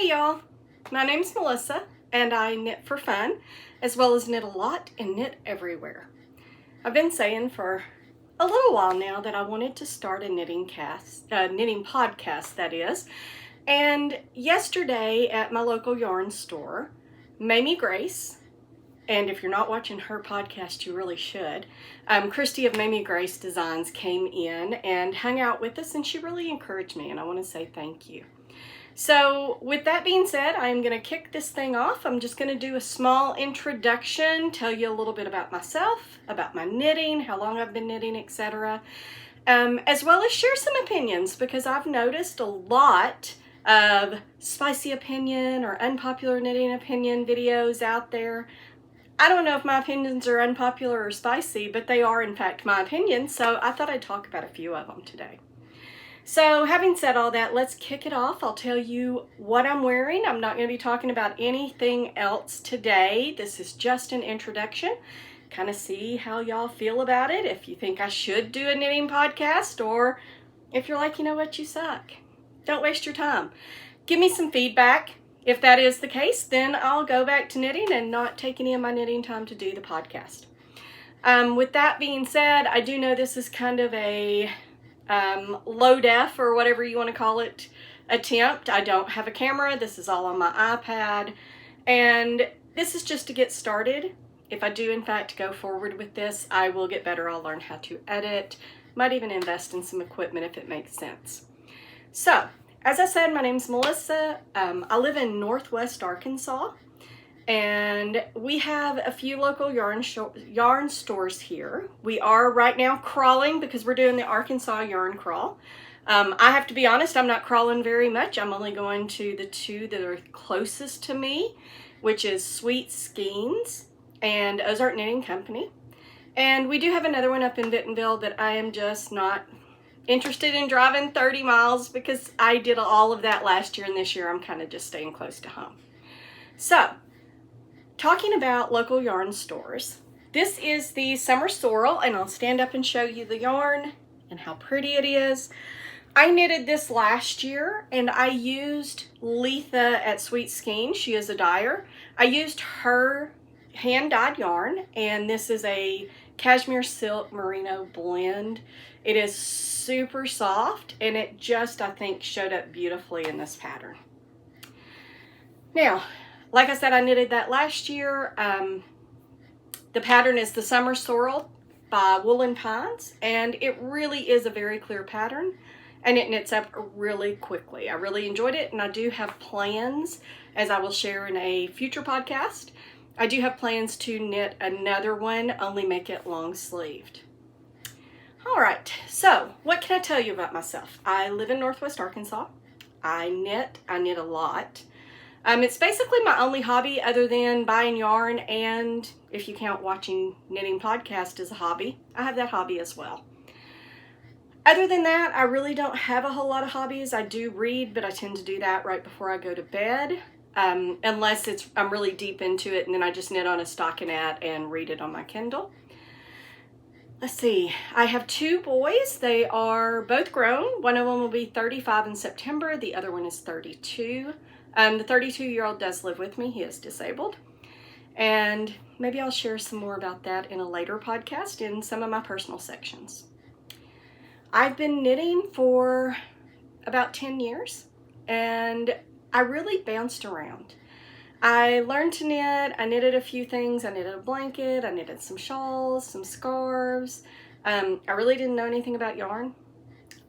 Hey y'all, my name's Melissa and I knit for fun as well as knit a lot and knit everywhere. I've been saying for a little while now that I wanted to start a knitting podcast, that is. And yesterday at my local yarn store, Mamie Grace, and if you're not watching her podcast, you really should, Christy of Mamie Grace Designs came in and hung out with us, and she really encouraged me, and I want to say thank you. So with that being said, I'm going to kick this thing off. I'm just going to do a small introduction, tell you a little bit about myself, about my knitting, how long I've been knitting, etc. As well as share some opinions, because I've noticed a lot of spicy opinion or unpopular knitting opinion videos out there. I don't know if my opinions are unpopular or spicy, but they are in fact my opinions, so I thought I'd talk about a few of them today. So having said all that, let's kick it off. I'll tell you what I'm wearing. I'm not going to be talking about anything else today. This is just an introduction. Kind of see how y'all feel about it. If you think I should do a knitting podcast, or if you're like, you know what, you suck. Don't waste your time. Give me some feedback. If that is the case, then I'll go back to knitting and not take any of my knitting time to do the podcast. With that being said, I do know this is kind of a low def or whatever you want to call it attempt. I don't have a camera. This is all on my iPad, and this is just to get started. If I do in fact go forward with this, I will get better. I'll learn how to edit, might even invest in some equipment if it makes sense. So as I said, my name's Melissa. I live in Northwest Arkansas, and we have a few local yarn stores here. We are right now crawling because we're doing the Arkansas yarn crawl. I have to be honest, I'm not crawling very much. I'm only going to the two that are closest to me, which is Sweet Skeins and Ozark Knitting Company. And we do have another one up in Bentonville, but I am just not interested in driving 30 miles because I did all of that last year, and this year I'm kind of just staying close to home. So, talking about local yarn stores, this is the Summer Swirl, and I'll stand up and show you the yarn and how pretty it is. I knitted this last year, and I used Letha at Sweet Skein. She is a dyer. I used her hand-dyed yarn, and this is a cashmere silk merino blend. It is super soft, and it just, I think, showed up beautifully in this pattern. Now, like I said, I knitted that last year. The pattern is the Summer Swirl by Woolen Pines, and it really is a very clear pattern, and it knits up really quickly. I really enjoyed it, and I do have plans, as I will share in a future podcast. I do have plans to knit another one, only make it long sleeved. All right, so what can I tell you about myself? I live in Northwest Arkansas. I knit a lot. It's basically my only hobby other than buying yarn, and if you count watching knitting podcast as a hobby, I have that hobby as well. Other than that, I really don't have a whole lot of hobbies. I do read, but I tend to do that right before I go to bed, unless I'm really deep into it, and then I just knit on a stockinette and read it on my Kindle. Let's see, I have two boys. They are both grown. One of them will be 35 in September. The other one is 32. The 32-year-old does live with me. He is disabled. And maybe I'll share some more about that in a later podcast in some of my personal sections. I've been knitting for about 10 years, and I really bounced around. I learned to knit. I knitted a few things. I knitted a blanket. I knitted some shawls, some scarves. I really didn't know anything about yarn.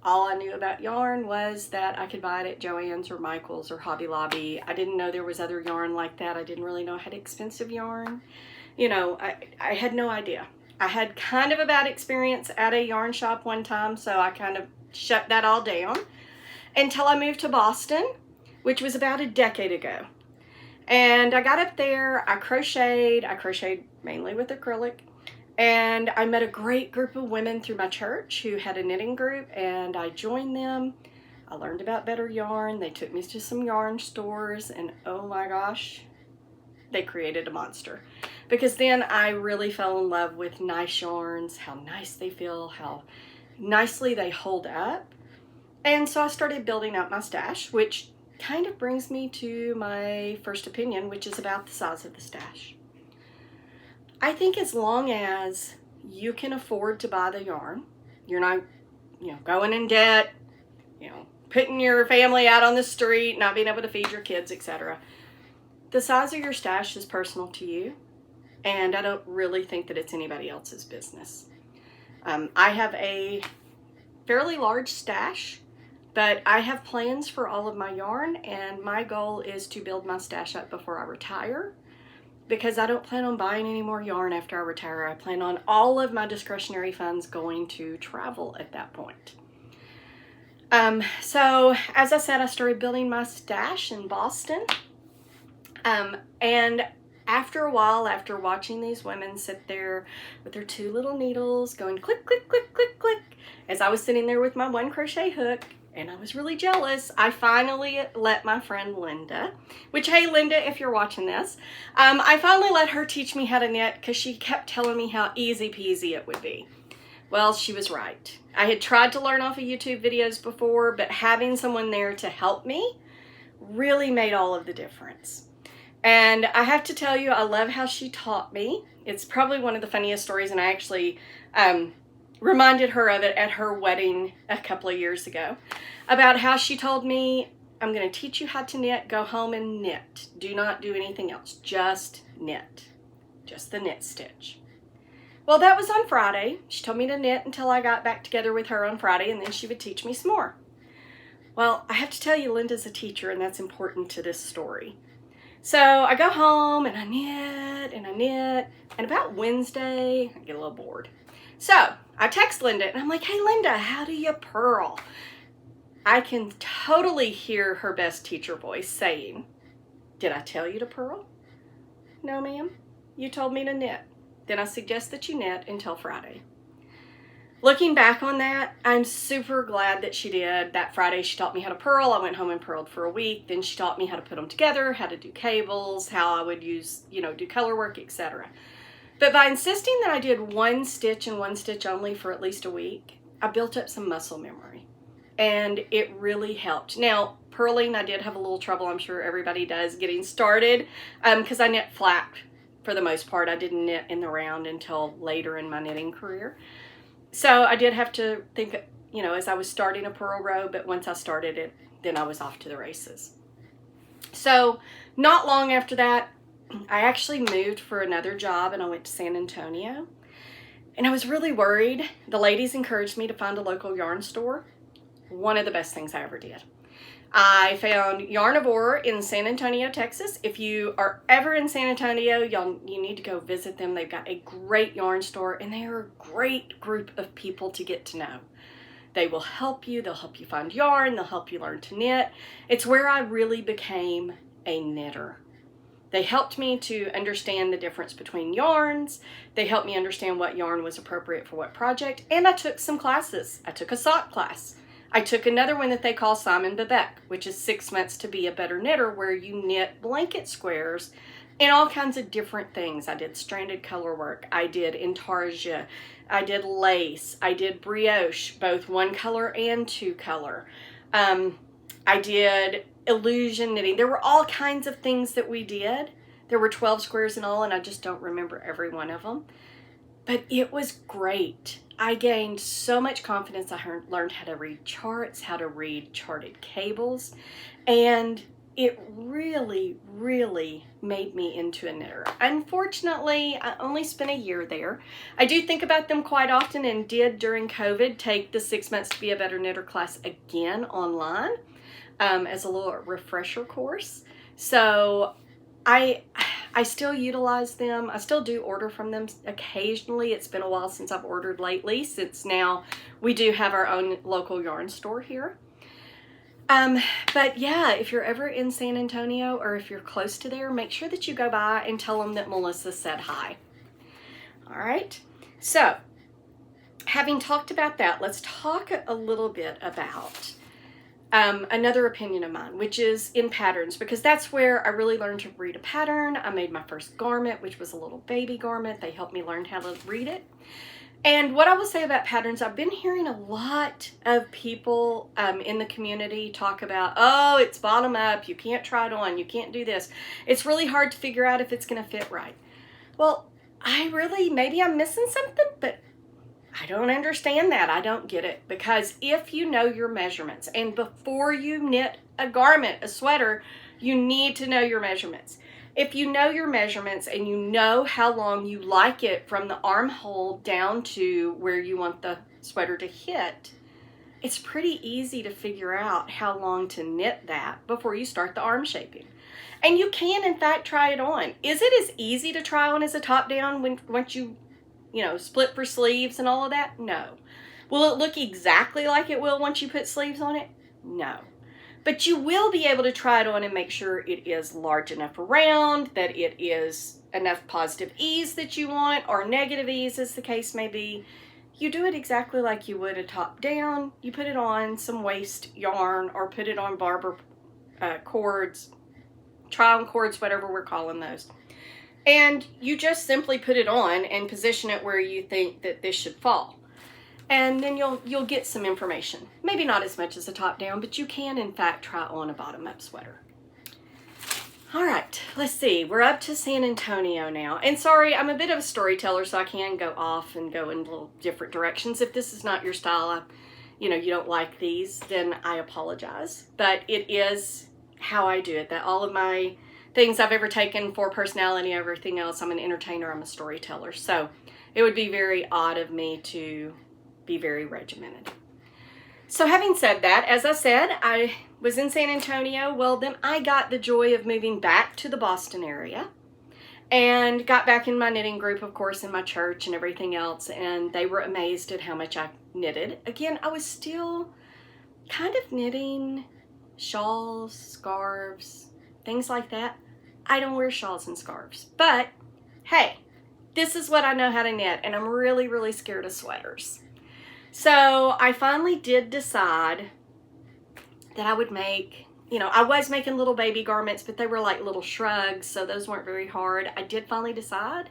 All I knew about yarn was that I could buy it at Joann's or Michael's or Hobby Lobby. I didn't know there was other yarn like that. I didn't really know I had expensive yarn. You know, I had no idea. I had kind of a bad experience at a yarn shop one time, so I kind of shut that all down until I moved to Boston, which was about a decade ago. And I got up there, I crocheted mainly with acrylic, and I met a great group of women through my church who had a knitting group, and I joined them. I learned about better yarn. They took me to some yarn stores, and oh my gosh, they created a monster. Because then I really fell in love with nice yarns, how nice they feel, how nicely they hold up. And so I started building up my stash, which kind of brings me to my first opinion, which is about the size of the stash. I think as long as you can afford to buy the yarn, you're not, going in debt, putting your family out on the street, not being able to feed your kids, etc. The size of your stash is personal to you, and I don't really think that it's anybody else's business. I have a fairly large stash, but I have plans for all of my yarn, and my goal is to build my stash up before I retire, because I don't plan on buying any more yarn after I retire. I plan on all of my discretionary funds going to travel at that point. So as I said, I started building my stash in Boston. And after a while, after watching these women sit there with their two little needles going click, click, click, click, click, as I was sitting there with my one crochet hook, and I was really jealous, I finally let my friend Linda, which, hey Linda, if you're watching this, I finally let her teach me how to knit because she kept telling me how easy peasy it would be. Well, she was right. I had tried to learn off of YouTube videos before, but having someone there to help me really made all of the difference. And I have to tell you, I love how she taught me. It's probably one of the funniest stories, and I actually reminded her of it at her wedding a couple of years ago, about how she told me, I'm going to teach you how to knit, go home and knit. Do not do anything else, just knit. Just the knit stitch. Well, that was on Friday. She told me to knit until I got back together with her on Friday, and then she would teach me some more. Well, I have to tell you, Linda's a teacher, and that's important to this story. So I go home and I knit and I knit, and about Wednesday, I get a little bored. So I text Linda and I'm like, hey Linda, how do you purl? I can totally hear her best teacher voice saying, did I tell you to purl? No ma'am, you told me to knit. Then I suggest that you knit until Friday. Looking back on that, I'm super glad that she did. That Friday she taught me how to purl. I went home and purled for a week. Then she taught me how to put them together, how to do cables, how I would use, do color work, etc. But by insisting that I did one stitch and one stitch only for at least a week, I built up some muscle memory. And it really helped. Now, purling, I did have a little trouble, I'm sure everybody does, getting started, because I knit flat for the most part. I didn't knit in the round until later in my knitting career. So I did have to think, as I was starting a purl row, but once I started it, then I was off to the races. So not long after that, I actually moved for another job and I went to San Antonio. And I was really worried. The ladies encouraged me to find a local yarn store. One of the best things I ever did. I found Yarnavore in San Antonio, Texas. If you are ever in San Antonio, you need to go visit them. They've got a great yarn store, and they are a great group of people to get to know. They will help you. They'll help you find yarn. They'll help you learn to knit. It's where I really became a knitter. They helped me to understand the difference between yarns. They helped me understand what yarn was appropriate for what project, and I took some classes. I took a sock class. I took another one that they call Simon Bebek, which is 6 months to be a better knitter, where you knit blanket squares and all kinds of different things. I did stranded color work. I did intarsia. I did lace. I did brioche, both one color and two color. I did illusion knitting. There were all kinds of things that we did. There were 12 squares in all, and I just don't remember every one of them. But it was great. I gained so much confidence. I learned how to read charts, how to read charted cables, and it really, really made me into a knitter. Unfortunately, I only spent a year there. I do think about them quite often, and did during COVID take the 6 months to be a better knitter class again online as a little refresher course. So I still utilize them. I still do order from them occasionally. It's been a while since I've ordered lately, since now we do have our own local yarn store here. But yeah, if you're ever in San Antonio, or if you're close to there, make sure that you go by and tell them that Melissa said hi. All right. So having talked about that, let's talk a little bit about another opinion of mine, which is in patterns, because that's where I really learned to read a pattern. I made my first garment, which was a little baby garment. They helped me learn how to read it. And what I will say about patterns, I've been hearing a lot of people in the community talk about, oh, it's bottom up, you can't try it on, you can't do this. It's really hard to figure out if it's going to fit right. Well, maybe I'm missing something, but I don't understand that. I don't get it. Because if you know your measurements, and before you knit a garment, a sweater, you need to know your measurements. If you know your measurements and you know how long you like it from the armhole down to where you want the sweater to hit, it's pretty easy to figure out how long to knit that before you start the arm shaping. And you can, in fact, try it on. Is it as easy to try on as a top down once you split for sleeves and all of that? No. Will it look exactly like it will once you put sleeves on it? No. But you will be able to try it on and make sure it is large enough around, that it is enough positive ease that you want, or negative ease as the case may be. You do it exactly like you would a top down. You put it on some waist yarn or put it on barber cords, try-on cords, whatever we're calling those. And you just simply put it on and position it where you think that this should fall. And then you'll get some information. Maybe not as much as a top down, but you can in fact try on a bottom up sweater. All right, let's see. We're up to San Antonio now. And sorry, I'm a bit of a storyteller, so I can go off and go in little different directions. If this is not your style, you don't like these, then I apologize. But it is how I do it. That all of my things I've ever taken for personality and everything else, I'm an entertainer, I'm a storyteller. So it would be very odd of me to be very regimented. So having said that, as I said, I was in San Antonio. Well, then I got the joy of moving back to the Boston area and got back in my knitting group, of course, in my church and everything else. And they were amazed at how much I knitted. Again, I was still kind of knitting shawls, scarves, things like that. I don't wear shawls and scarves, but hey, this is what I know how to knit, and I'm really, really scared of sweaters. So I finally did decide that I would make, I was making little baby garments, but they were like little shrugs, so those weren't very hard. I did finally decide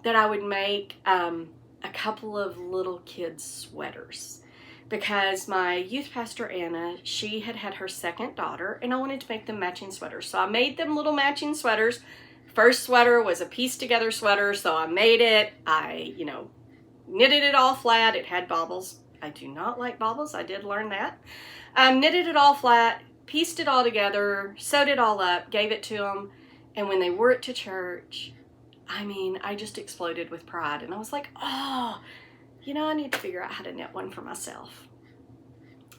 that I would make a couple of little kids' sweaters, because my youth pastor, Anna, she had her second daughter, and I wanted to make them matching sweaters. So I made them little matching sweaters. First sweater was a piece together sweater, so I made it. I, knitted it all flat. It had bobbles. I do not like bobbles. I did learn that. Knitted it all flat, pieced it all together, sewed it all up, gave it to them. And when they wore it to church, I just exploded with pride. And I was like, oh, I need to figure out how to knit one for myself.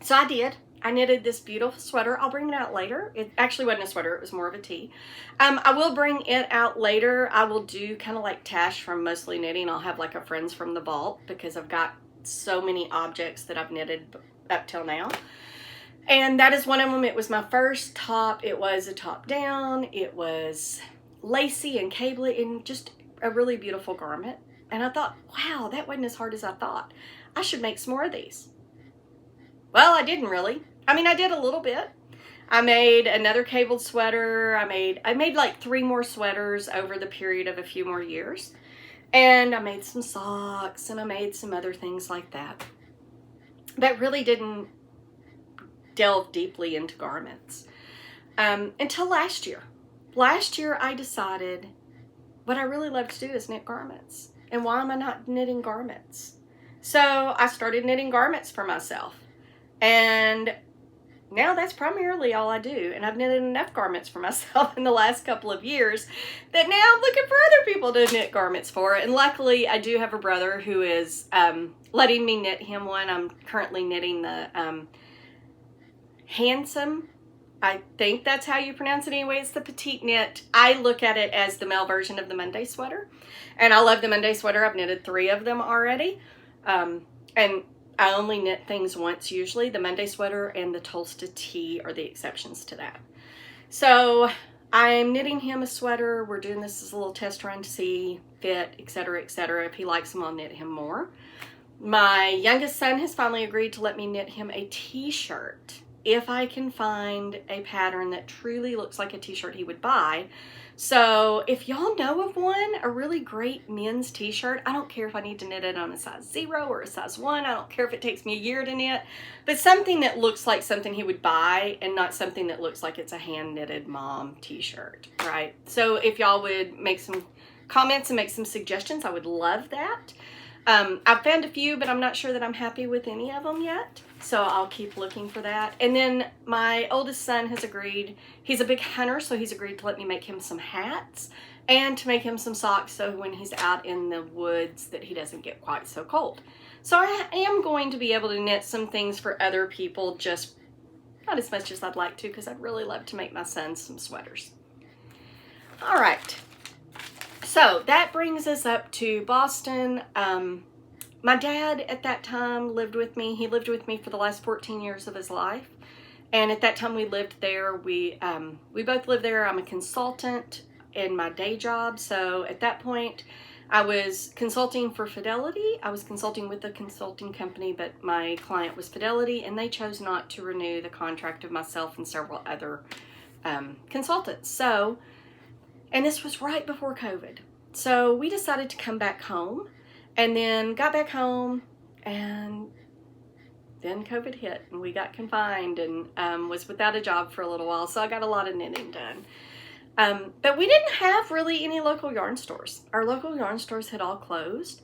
So I did. I knitted this beautiful sweater. I'll bring it out later. It actually wasn't a sweater. It was more of a tee. I will bring it out later. I will do kind of like Tash from Mostly Knitting. I'll have like a Friends from the Vault, because I've got so many objects that I've knitted up till now. And that is one of them. It was my first top. It was a top down. It was lacy and cabley and just a really beautiful garment. And I thought, wow, that wasn't as hard as I thought. I should make some more of these. Well, I didn't really. I did a little bit. I made another cabled sweater. I made like 3 more sweaters over the period of a few more years. And I made some socks, and I made some other things like that. But really didn't delve deeply into garments until last year. Last year I decided what I really love to do is knit garments. And why am I not knitting garments? So I started knitting garments for myself. And now that's primarily all I do. And I've knitted enough garments for myself in the last couple of years that now I'm looking for other people to knit garments for. And luckily I do have a brother who is letting me knit him one. I'm currently knitting the Handsome. I think that's how you pronounce it anyway. It's the petite knit. I look at it as the male version of the Monday sweater. And I love the Monday sweater. I've knitted 3 of them already. And I only knit things once usually. The Monday sweater and the Tolsta tee are the exceptions to that. So I'm knitting him a sweater. We're doing this as a little test run to see fit, etc., etc. If he likes them, I'll knit him more. My youngest son has finally agreed to let me knit him a t-shirt. if I can find a pattern that truly looks like a t-shirt he would buy. So if y'all know of one, a really great men's t-shirt, I don't care if I need to knit it on a size 0 or a size 1, I don't care if it takes me a year to knit, but something that looks like something he would buy and not something that looks like it's a hand-knitted mom t-shirt, right? So if y'all would make some comments and make some suggestions, I would love that. I've found a few, but I'm not sure that I'm happy with any of them yet. So I'll keep looking for that. And then my oldest son has agreed, he's a big hunter, so he's agreed to let me make him some hats and to make him some socks so when he's out in the woods that he doesn't get quite so cold. So I am going to be able to knit some things for other people, just not as much as I'd like to, because I'd really love to make my son some sweaters. All right. So that brings us up to Boston. My dad at that time lived with me. He lived with me for the last 14 years of his life. And at that time we lived there. We both lived there. I'm a consultant in my day job. So at that point I was consulting for Fidelity. I was consulting with a consulting company, but my client was Fidelity, and they chose not to renew the contract of myself and several other consultants. So, and this was right before COVID. So we decided to come back home, and then got back home, and then COVID hit and we got confined and was without a job for a little while. So I got a lot of knitting done. But we didn't have really any local yarn stores. Our local yarn stores had all closed.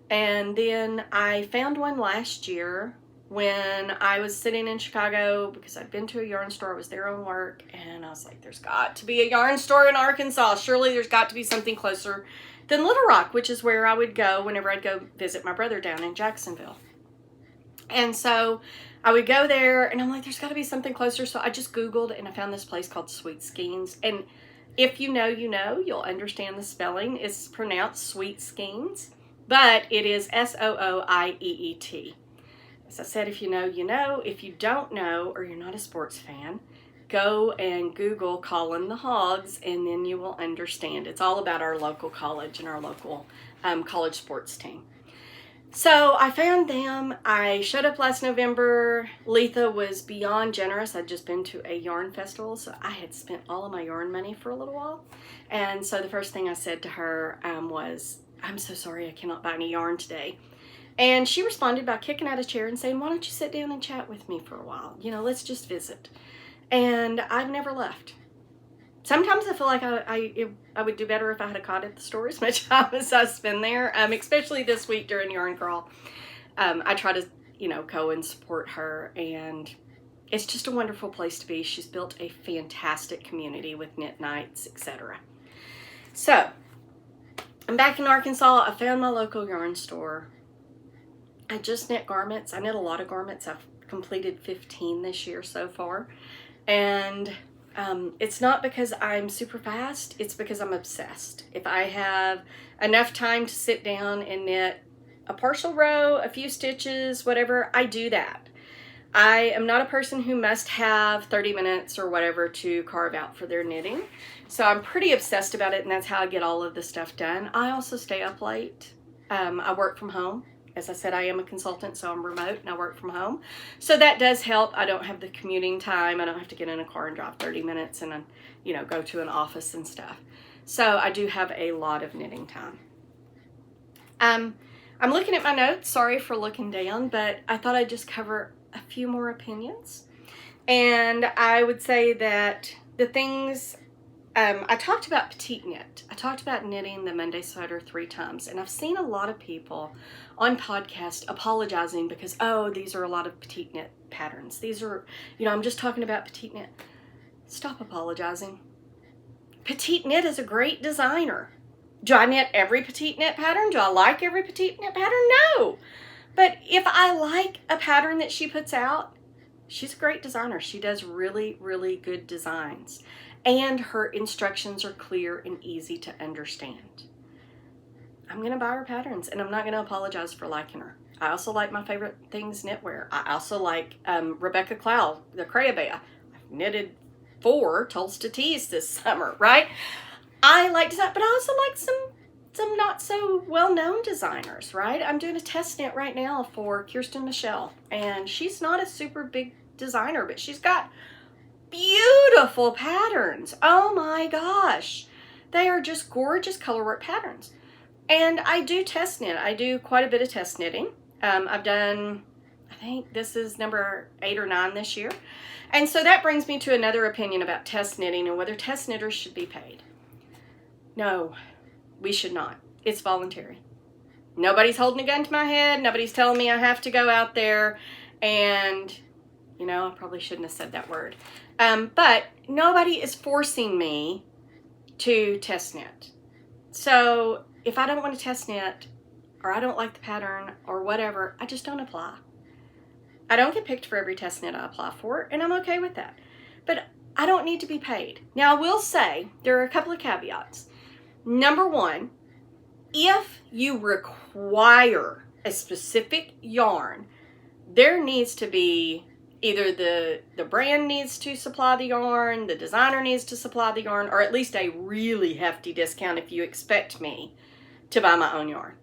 And then I found one last year when I was sitting in Chicago because I'd been to a yarn store. I was there on work, and I was like, there's got to be a yarn store in Arkansas. Surely there's got to be something closer than Little Rock, which is where I would go whenever I'd go visit my brother down in Jacksonville. And so I would go there, and I'm like, there's got to be something closer. So I just Googled, and I found this place called Sweet Skeins. And if you know, you know, you'll understand the spelling. It's pronounced Sweet Skeins, but it is Sooieet. As I said, if you know, you know. If you don't know, or you're not a sports fan, go and Google Colin the Hogs, and then you will understand. It's all about our local college and our local college sports team. So I found them. I showed up last November. Letha was beyond generous. I'd just been to a yarn festival, so I had spent all of my yarn money for a little while. And so the first thing I said to her was, I'm so sorry, I cannot buy any yarn today. And she responded by kicking out a chair and saying, why don't you sit down and chat with me for a while? You know, let's just visit. And I've never left. Sometimes I feel like I would do better if I had a cot at the store as much time as I spend there, especially this week during Yarn Crawl. I try to, you know, go and support her, and it's just a wonderful place to be. She's built a fantastic community with knit nights, etc. So, I'm back in Arkansas. I found my local yarn store. I just knit garments. I knit a lot of garments. I've completed 15 this year so far. And it's not because I'm super fast. It's because I'm obsessed. If I have enough time to sit down and knit a partial row, a few stitches, whatever, I do that. I am not a person who must have 30 minutes or whatever to carve out for their knitting. So I'm pretty obsessed about it, and that's how I get all of the stuff done. I also stay up late. I work from home. As I said, I am a consultant, so I'm remote and I work from home. So that does help. I don't have the commuting time. I don't have to get in a car and drive 30 minutes and, you know, go to an office and stuff. So I do have a lot of knitting time. I'm looking at my notes. Sorry for looking down, but I thought I'd just cover a few more opinions. And I would say that the things, I talked about petite knit. I talked about knitting the Monday sweater 3 times, and I've seen a lot of people on podcasts apologizing because, oh, these are a lot of petite knit patterns. These are, you know, I'm just talking about petite knit. Stop apologizing. Petite knit is a great designer. Do I knit every petite knit pattern? Do I like every petite knit pattern? No. But if I like a pattern that she puts out, she's a great designer. She does really, really good designs. And her instructions are clear and easy to understand. I'm going to buy her patterns, and I'm not going to apologize for liking her. I also like my favorite things knitwear. I also like Rebecca Clow, the Crayabea. I've knitted 4 Tulsa tees this summer, right? I like design, but I also like some not so well-known designers, right? I'm doing a test knit right now for Kirsten Michelle, and she's not a super big designer, but she's got beautiful patterns. Oh my gosh. They are just gorgeous color work patterns. And I do test knit. I do quite a bit of test knitting. I've done, I think this is number 8 or 9 this year. And so that brings me to another opinion about test knitting and whether test knitters should be paid. No, we should not. It's voluntary. Nobody's holding a gun to my head. Nobody's telling me I have to go out there and, you know, I probably shouldn't have said that word. But nobody is forcing me to test knit. So if I don't want to test knit, or I don't like the pattern, or whatever, I just don't apply. I don't get picked for every test knit I apply for, and I'm okay with that. But I don't need to be paid. Now, I will say there are a couple of caveats. Number one, if you require a specific yarn, there needs to be either the brand needs to supply the yarn, the designer needs to supply the yarn, or at least a really hefty discount if you expect me to buy my own yarn.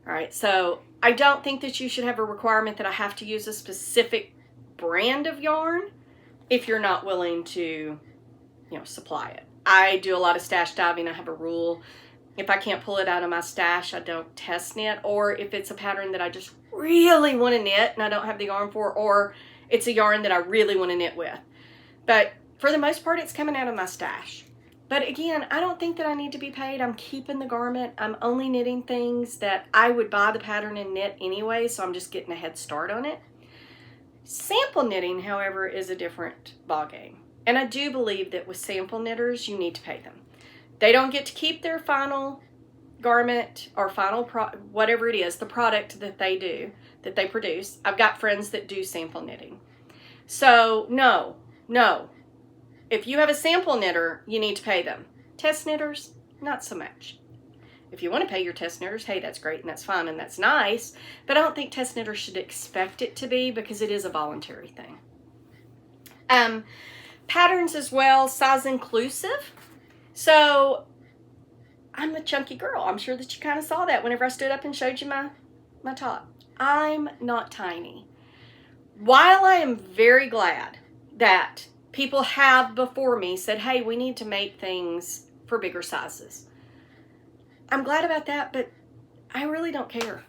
All right, so I don't think that you should have a requirement that I have to use a specific brand of yarn if you're not willing to, you know, supply it. I do a lot of stash diving. I have a rule. If I can't pull it out of my stash, I don't test knit. Or if it's a pattern that I just really want to knit and I don't have the yarn for, or it's a yarn that I really want to knit with. But for the most part, it's coming out of my stash. But again, I don't think that I need to be paid. I'm keeping the garment. I'm only knitting things that I would buy the pattern and knit anyway, so I'm just getting a head start on it. Sample knitting, however, is a different ballgame. And I do believe that with sample knitters, you need to pay them. They don't get to keep their final garment or final whatever it is, the product that they do, that they produce. I've got friends that do sample knitting. So no. If you have a sample knitter, you need to pay them. Test knitters, not so much. If you want to pay your test knitters, hey, that's great and that's fine and that's nice, but I don't think test knitters should expect it to be because it is a voluntary thing. Patterns as well, size inclusive. So I'm a chunky girl. I'm sure that you kind of saw that whenever I stood up and showed you my top. I'm not tiny. While I am very glad that people have before me said, hey, we need to make things for bigger sizes. I'm glad about that, but I really don't care.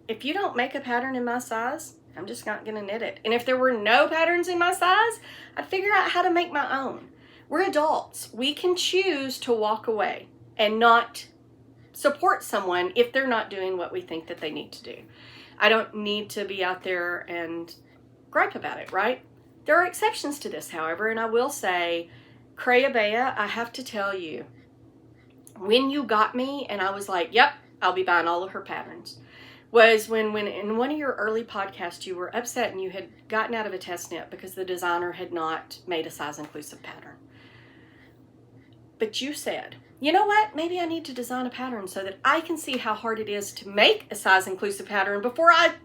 If you don't make a pattern in my size, I'm just not going to knit it. And if there were no patterns in my size, I'd figure out how to make my own. We're adults. We can choose to walk away and not support someone if they're not doing what we think that they need to do. I don't need to be out there and gripe about it, right? There are exceptions to this, however, and I will say, Crayabea, I have to tell you, when you got me and I was like, yep, I'll be buying all of her patterns, was when in one of your early podcasts you were upset and you had gotten out of a test knit because the designer had not made a size inclusive pattern. But you said, you know what, maybe I need to design a pattern so that I can see how hard it is to make a size inclusive pattern before I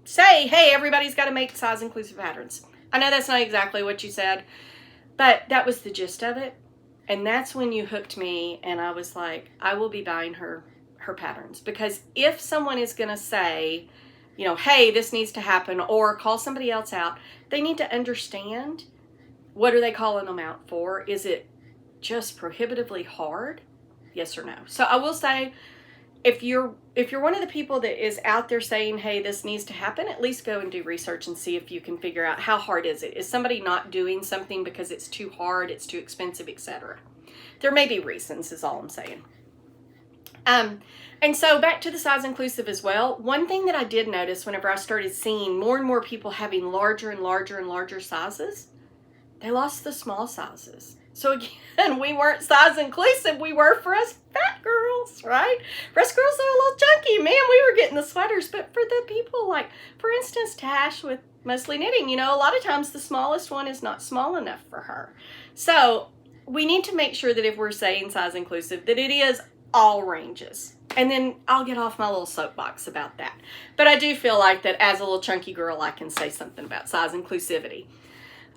say, hey, everybody's got to make size inclusive patterns. I know that's not exactly what you said, but that was the gist of it. And that's when you hooked me and I was like, I will be buying her patterns. Because if someone is going to say, you know, hey, this needs to happen, or call somebody else out, they need to understand, what are they calling them out for? Is it just prohibitively hard? Yes or no? So I will say, if you're one of the people that is out there saying, hey, this needs to happen, at least go and do research and see if you can figure out how hard is it. Is somebody not doing something because it's too hard, it's too expensive, etc.? There may be reasons, is all I'm saying. And so back to the size inclusive as well. One thing that I did notice whenever I started seeing more and more people having larger and larger and larger sizes, they lost the small sizes. So again, we weren't size inclusive. We were for us fat girls, right? For us girls that are a little chunky, man, we were getting the sweaters. But for the people like, for instance, Tash with Mostly Knitting, you know, a lot of times the smallest one is not small enough for her. So we need to make sure that if we're saying size inclusive, that it is all ranges. And then I'll get off my little soapbox about that. But I do feel like that as a little chunky girl, I can say something about size inclusivity.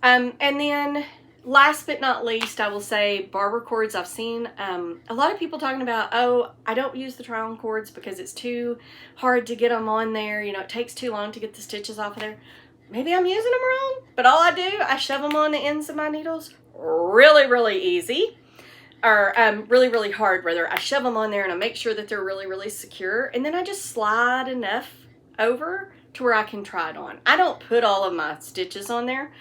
And then last but not least, I will say barber cords. I've seen a lot of people talking about, oh, I don't use the try-on cords because it's too hard to get them on there. You know, it takes too long to get the stitches off of there. maybe I'm using them wrong, but all I do, I shove them on the ends of my needles really, really easy, or really, really hard rather. I shove them on there and I make sure that they're really, really secure, and then I just slide enough over to where I can try it on. I don't put all of my stitches on there,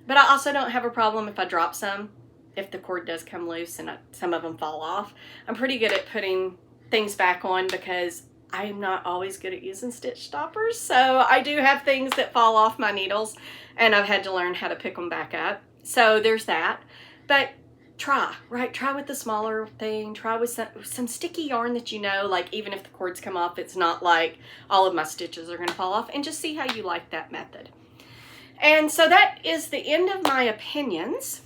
but I also don't have a problem if I drop some, if the cord does come loose and some of them fall off. I'm pretty good at putting things back on because I'm not always good at using stitch stoppers, so I do have things that fall off my needles, and I've had to learn how to pick them back up. So there's that. But try, right? Try with the smaller thing. Try with some sticky yarn that you know, like even if the cords come off, it's not like all of my stitches are going to fall off, and just see how you like that method. And so that is the end of my opinions.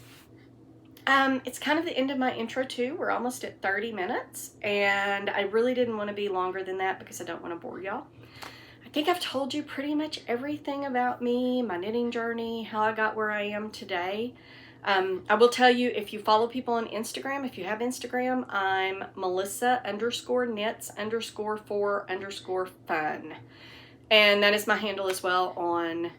It's kind of the end of my intro too. We're almost at 30 minutes, and I really didn't want to be longer than that because I don't want to bore y'all. I think I've told you pretty much everything about me, my knitting journey, how I got where I am today. I will tell you, if you follow people on Instagram, if you have Instagram, I'm Melissa_knits_for_fun. And that is my handle as well on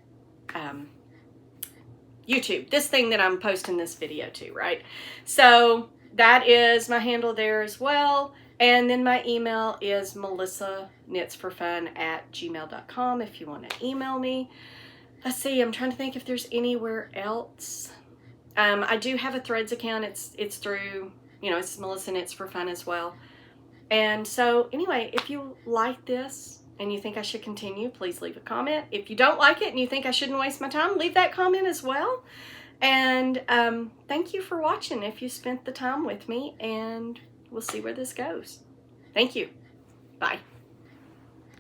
YouTube, this thing that I'm posting this video to, right? So that is my handle there as well. And then my email is melissamccall@gmail.com if you want to email me. Let's see, I'm trying to think if there's anywhere else. I do have a Threads account. It's through, you know, it's Melissa Knits for Fun as well. And so anyway, if you like this and you think I should continue, please leave a comment. If you don't like it and you think I shouldn't waste my time, leave that comment as well. And thank you for watching if you spent the time with me, and we'll see where this goes. Thank you. Bye.